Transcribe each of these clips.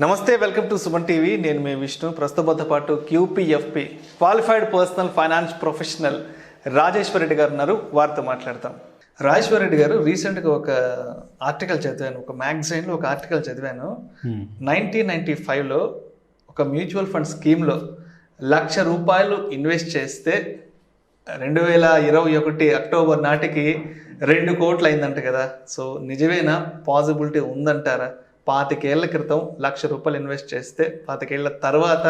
నమస్తే, welcome to Suman TV. నేను మీ విష్ణు. ప్రస్తుతంతో పాటు QPFP qualified personal finance professional Rajeshwar Reddy గారు ఉన్నారు. వారితో మాట్లాడతాం. రాజేశ్వర్ రెడ్డి గారు, రీసెంట్గా ఒక ఆర్టికల్ చదివాను, ఒక మ్యాగజైన్లో ఒక ఆర్టికల్ చదివాను. 1995లో ఒక మ్యూచువల్ ఫండ్ స్కీమ్లో ₹1,00,000 ఇన్వెస్ట్ చేస్తే 2021 అక్టోబర్ నాటికి 2 కోట్లు అయిందంట కదా. సో నిజమేనా? పాసిబిలిటీ ఉందంటారా? 25 ఏళ్ల క్రితం ₹1,00,000 ఇన్వెస్ట్ చేస్తే 25 ఏళ్ల తర్వాత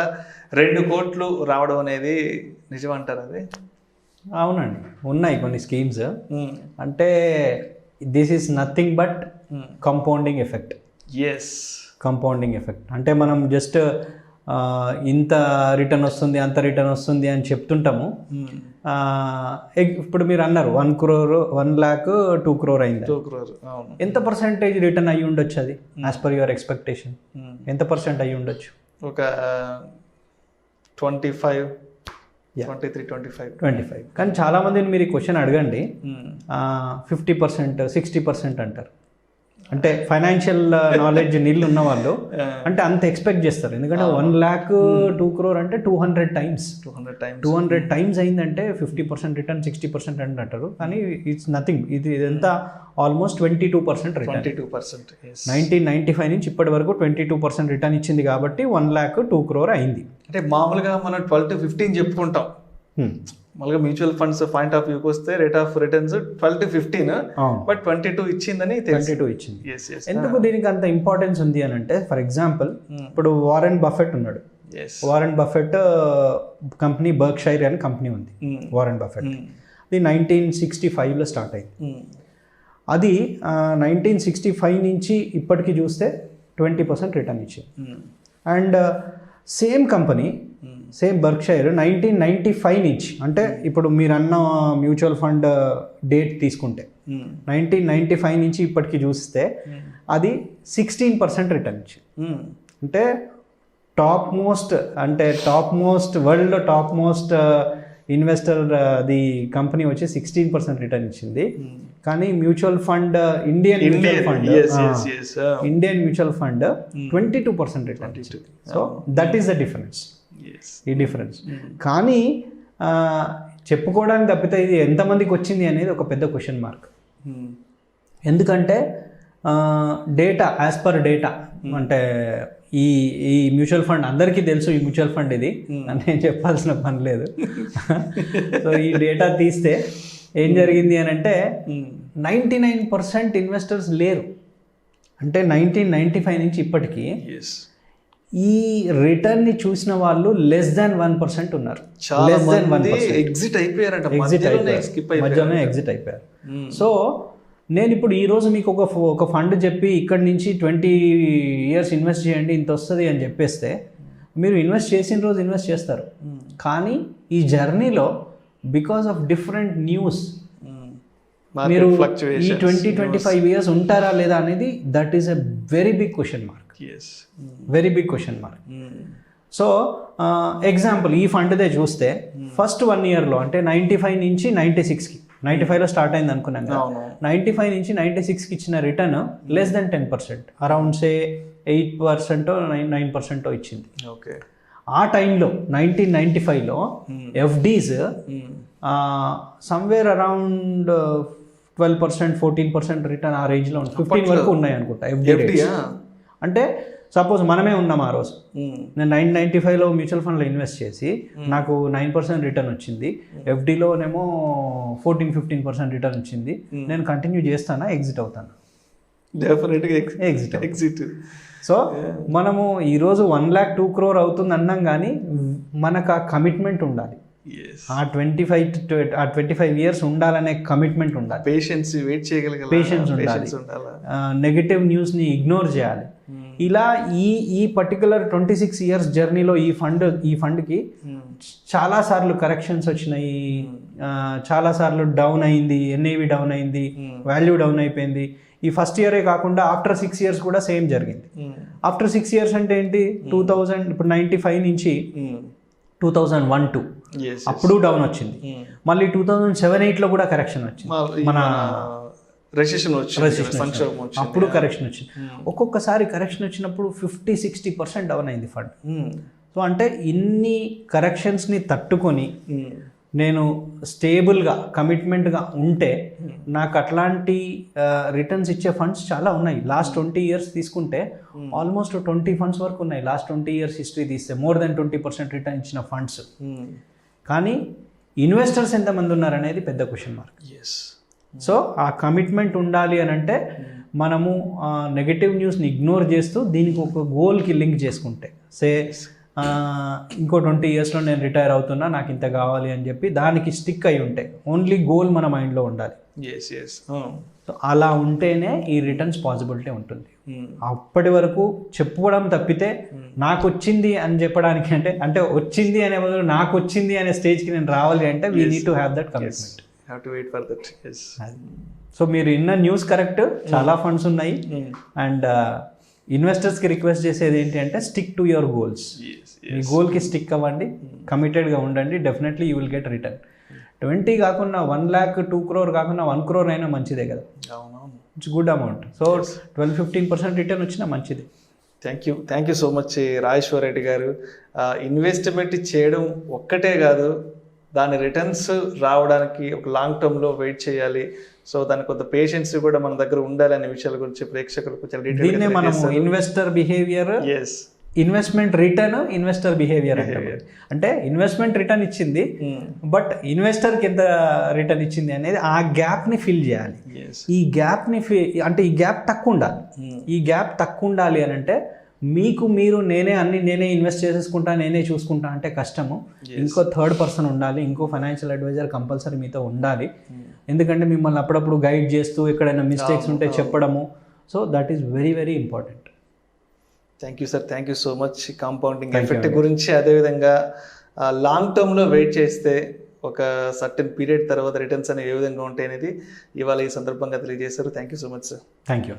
2 కోట్లు రావడం అనేది నిజమంటారు? అది అవునండి, ఉన్నాయి కొన్ని స్కీమ్స్. అంటే this is nothing but compounding effect. Compounding effect అంటే మనం జస్ట్ ఇంత రిటర్న్ వస్తుంది, అంత రిటర్న్ వస్తుంది అని చెప్తుంటాము. ఇప్పుడు మీరు అన్నారు 1 crore, 1 lakh 2 crore అయింది. 2 crore ఎంత పర్సెంటేజ్ రిటర్న్ అయ్యి ఉండొచ్చు? అది యాజ్ పర్ యువర్ ఎక్స్పెక్టేషన్ ఎంత పర్సెంట్ అయ్యి ఉండొచ్చు? ఒక 25, 23-25. కానీ చాలా మందిని మీరు ఈ క్వశ్చన్ అడగండి, 50%, 60% అంటారు. అంటే ఫైనాన్షియల్ నాలెడ్జ్ నీళ్ళు ఉన్న వాళ్ళు అంటే అంత ఎక్స్పెక్ట్ చేస్తారు. ఎందుకంటే 1 lakh 2 crore అంటే 200 times అయిందంటే 50% రిటర్న్, 60% అని అంటారు. కానీ ఇట్స్ నథింగ్. ఇదంతా ఆల్మోస్ట్ 22% రిటర్న్. 1995 నుంచి ఇప్పటి వరకు 22% రిటర్న్ ఇచ్చింది కాబట్టి 1 lakh 2 crore అయింది. అంటే మామూలుగా మనం 12 to 15 చెప్పుకుంటాం. మామూలుగా మ్యూచువల్ ఫండ్స్ పాయింట్ ఆఫ్ వ్యూకి వస్తే rate of returns 12 to 15, but 22 ఇచ్చిందని 22 ఇచ్చింది. ఎందుకు దీనికి అంత ఇంపార్టెన్స్ ఉంది అని అంటే, ఫర్ ఎగ్జాంపుల్ ఇప్పుడు వారెన్ బఫెట్ ఉన్నాడు. వారెన్ బఫెట్ కంపెనీ బర్క్షైర్ అనే కంపెనీ ఉంది. వారెన్ బఫెట్ అది 1965లో స్టార్ట్ అయింది. అది 1965 నుంచి ఇప్పటికి చూస్తే 20% రిటర్న్ ఇచ్చింది. And same company, same Berkshire 1995 నుంచి, అంటే ఇప్పుడు మీరు అన్న మ్యూచువల్ ఫండ్ డేట్ తీసుకుంటే 1995 నుంచి ఇప్పటికి చూస్తే అది 16% రిటర్న్ ఇచ్చింది. అంటే టాప్ మోస్ట్ వరల్డ్లో top most investor the company వచ్చి 16% రిటర్న్ ఇచ్చింది. కానీ mutual fund Indian mutual fund 22% return ఇచ్చింది. So that is the difference. ఈ డిఫరెన్స్ కానీ చెప్పుకోవడానికి తప్పితే ఇది ఎంతమందికి వచ్చింది అనేది ఒక పెద్ద క్వశ్చన్ మార్క్. ఎందుకంటే డేటా, యాజ్ పర్ డేటా, అంటే ఈ మ్యూచువల్ ఫండ్ అందరికీ తెలుసు. ఈ మ్యూచువల్ ఫండ్ ఇది అని నేను చెప్పాల్సిన పని లేదు. సో ఈ డేటా తీస్తే ఏం జరిగింది అని అంటే 99% ఇన్వెస్టర్స్ లేరు. అంటే 1995 నుంచి ఇప్పటికీ ఈ రిటర్న్ ని చూసిన వాళ్ళు less than 1% ఉన్నారు. ఎగ్జిట్ అయిపోయారు. మధ్యలోనే ఎగ్జిట్ అయిపోయారు. సో నేను ఇప్పుడు ఈరోజు మీకు ఒక ఫండ్ చెప్పి ఇక్కడ నుంచి 20 years ఇన్వెస్ట్ చేయండి, ఇంత వస్తుంది అని చెప్పేస్తే మీరు ఇన్వెస్ట్ చేసిన రోజు ఇన్వెస్ట్ చేస్తారు. కానీ ఈ జర్నీలో బికాస్ ఆఫ్ డిఫరెంట్ న్యూస్ మీరు ఈ 20-25 years ఉంటారా లేదా అనేది that is a very big question mark. Very big question mark. So example ఈ ఫండ్దే చూస్తే ఫస్ట్ 1 yearలో అంటే 95 నుంచి 96కి, 95లో స్టార్ట్ అయింది అనుకున్నాం కదా, 95 నుంచి 96కి ఇచ్చిన రిటర్న్ less than 10%, అరౌండ్ సే 8% 9% ఇచ్చింది. ఓకే. ఆ టైంలో 1995లో FDs సమ్వేర్ అరౌండ్ 12%, 14% రిటర్న్ ఆ రేంజ్లో ఉంది. 15 వరకు ఉన్నాయి అనుకుంటా FD. అంటే సపోజ్ మనమే ఉన్నాం ఆ రోజు, నేను 1995లో మ్యూచువల్ ఫండ్లో ఇన్వెస్ట్ చేసి నాకు 9% రిటర్న్ వచ్చింది, FDలోనేమో 14-15% రిటర్న్ వచ్చింది. నేను కంటిన్యూ చేస్తానా, ఎగ్జిట్ అవుతానా? డెఫినెట్గా ఎగ్జిట్. సో మనము ఈరోజు 1 lakh 2 crore అవుతుంది అన్నాం, కానీ మనకు ఆ కమిట్మెంట్ ఉండాలి. ఆ 25 years ఉండాలనే కమిట్మెంట్ ఉండాలి. పేషెన్స్, వెయిట్ చేయగలగాలి, పేషెన్స్ ఉండాలి, నెగటివ్ న్యూస్ని ఇగ్నోర్ చేయాలి. ఇలా ఈ పర్టికులర్ 26 years జర్నీలో ఈ ఫండ్కి చాలాసార్లు కరెక్షన్స్ వచ్చినాయి, చాలాసార్లు డౌన్ అయింది, NAV డౌన్ అయింది, వాల్యూ డౌన్ అయిపోయింది. ఈ ఫస్ట్ ఇయరే కాకుండా ఆఫ్టర్ 6 years కూడా సేమ్ జరిగింది. ఆఫ్టర్ 6 years అంటే ఏంటి, 2000 ఇప్పుడు 95 నుంచి 2001-2 అప్పుడు డౌన్ వచ్చింది. మళ్ళీ 2007-8లో కూడా కరెక్షన్ వచ్చింది. మన రెసిషన్ వచ్చింది, సంక్షోభం వచ్చింది, అప్పుడు కరెక్షన్ వచ్చింది. ఒక్కొక్కసారి కరెక్షన్ వచ్చినప్పుడు 50-60% డౌన్ అయింది ఫండ్. సో అంటే ఇన్ని కరెక్షన్స్ని తట్టుకొని నేను స్టేబుల్గా కమిట్మెంట్గా ఉంటే నాకు అట్లాంటి రిటర్న్స్ ఇచ్చే ఫండ్స్ చాలా ఉన్నాయి. లాస్ట్ 20 years తీసుకుంటే ఆల్మోస్ట్ 20 funds వరకు ఉన్నాయి. లాస్ట్ 20 years హిస్టరీ తీస్తే మోర్ దెన్ 20% రిటర్న్ ఇచ్చిన ఫండ్స్. కానీ ఇన్వెస్టర్స్ ఎంతమంది ఉన్నారనేది పెద్ద క్వశ్చన్ మార్క్. సో ఆ కమిట్మెంట్ ఉండాలి అని అంటే మనము నెగటివ్ న్యూస్ని ఇగ్నోర్ చేస్తూ దీనికి ఒక గోల్కి లింక్ చేసుకుంటే, ఇంకో 20 yearsలో నేను రిటైర్ అవుతున్నా, నాకు ఇంత కావాలి అని చెప్పి దానికి స్టిక్ అయి ఉంటాయి. ఓన్లీ గోల్ మన మైండ్లో ఉండాలి. సో అలా ఉంటేనే ఈ రిటర్న్స్ పాసిబిలిటీ ఉంటుంది. అప్పటి వరకు చెప్పుకోవడం తప్పితే నాకు వచ్చింది అని చెప్పడానికి అంటే వచ్చింది అనే బదులు నాకు వచ్చింది అనే స్టేజ్కి నేను రావాలి అంటే we need to have that commitment. So మీరు ఇన్న న్యూస్ కరెక్ట్, చాలా ఫండ్స్ ఉన్నాయి. అండ్ ఇన్వెస్టర్స్కి రిక్వెస్ట్ చేసేది ఏంటి అంటే స్టిక్ టు యువర్ గోల్స్. మీ గోల్కి స్టిక్ అవ్వండి, కమిటెడ్గా ఉండండి, definitely you will get return. 20 కాకుండా 1 lakh 2 crore కాకుండా 1 crore అయినా మంచిదే కదా. It's good amount. So 12-15% return వచ్చినా మంచిది. Thank you so much Rajeshwar Reddy గారు. ఇన్వెస్ట్మెంట్ చేయడం ఒక్కటే కాదు, దాని రిటర్న్స్ రావడానికి ఒక లాంగ్ టర్మ్లో వెయిట్ చేయాలి. సో దానికి కొంత పేషెన్స్ కూడా మన దగ్గర ఉండాలి అనే విషయాల గురించి ప్రేక్షకులకు చాలా డీటెయిల్గా మనం investor behaviour, investment return, investor behaviour అంటే ఇన్వెస్ట్మెంట్ రిటర్న్ ఇచ్చింది బట్ ఇన్వెస్టర్కి ఎంత రిటర్న్ ఇచ్చింది అనేది ఆ గ్యాప్ని ఫిల్ చేయాలి. ఈ గ్యాప్ని అంటే ఈ గ్యాప్ తక్కువ ఉండాలి. ఈ గ్యాప్ తక్కువ ఉండాలి అని అంటే మీకు మీరు నేనే ఇన్వెస్ట్ చేసేసుకుంటా, నేనే చూసుకుంటా అంటే కష్టము. ఇంకో థర్డ్ పర్సన్ ఉండాలి, ఇంకో ఫైనాన్షియల్ అడ్వైజర్ కంపల్సరీ మీతో ఉండాలి. ఎందుకంటే మిమ్మల్ని అప్పుడప్పుడు గైడ్ చేస్తూ ఎక్కడైనా మిస్టేక్స్ ఉంటే చెప్పడము. So that is very very important. Thank you sir, thank you so much. Compounding effect గురించి, అదేవిధంగా లాంగ్ టర్మ్లో వెయిట్ చేస్తే ఒక సర్టెన్ పీరియడ్ తర్వాత రిటర్న్స్ అనేవి ఏ విధంగా ఉంటాయి అనేది ఇవాళ ఈ సందర్భంగా తెలియజేశారు. Thank you so much sir. Thank you.